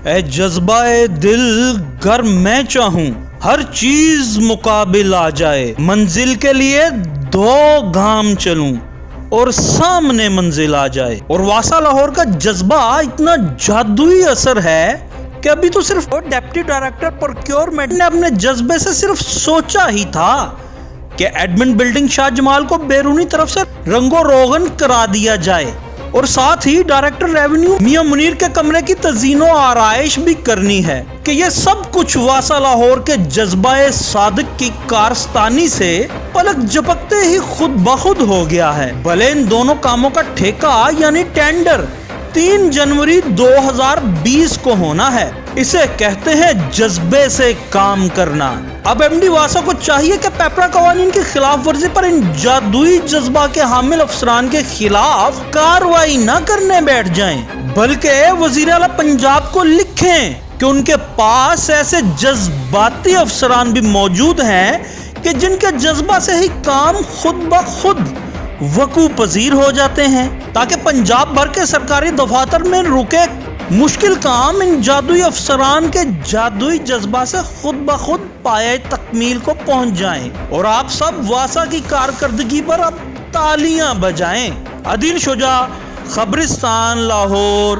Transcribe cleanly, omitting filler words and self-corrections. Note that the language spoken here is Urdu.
اے جذبہ دل گر میں چاہوں ہر چیز مقابل آ جائے، منزل کے لیے 2 گام چلوں اور سامنے منزل آ جائے۔ اور واسا لاہور کا جذبہ اتنا جادوئی اثر ہے کہ ابھی تو صرف ڈیپٹی ڈائریکٹر پروکیورمنٹ نے اپنے جذبے سے صرف سوچا ہی تھا کہ ایڈمن بلڈنگ شاہ جمال کو بیرونی طرف سے رنگ و روغن کرا دیا جائے، اور ساتھ ہی ڈائریکٹر ریونیو میاں منیر کے کمرے کی تزئین و آرائش بھی کرنی ہے کہ یہ سب کچھ واسا لاہور کے جذبہ صادق کی کارستانی سے پلک جھپکتے ہی خود بخود ہو گیا ہے۔ بھلے ان دونوں کاموں کا ٹھیکہ یعنی ٹینڈر 3 جنوری 2020 کو ہونا ہے، اسے کہتے ہیں جذبے سے کام کرنا۔ اب ایم ڈی واسا کو چاہیے کہ پیپرا قوانین کی خلاف ورزی پر ان جادوئی جذبہ کے حامل افسران کے خلاف کارروائی نہ کرنے بیٹھ جائیں، بلکہ وزیر اعلیٰ پنجاب کو لکھیں کہ ان کے پاس ایسے جذباتی افسران بھی موجود ہیں کہ جن کے جذبہ سے ہی کام خود بخود وقوع پذیر ہو جاتے ہیں، تاکہ پنجاب بھر کے سرکاری دفاتر میں رکے مشکل کام ان جادوئی افسران کے جادوئی جذبہ سے خود بخود پایۂ تکمیل کو پہنچ جائیں، اور آپ سب واسا کی کارکردگی پر اب تالیاں بجائیں۔ عدیل شجاع، خبرستان لاہور۔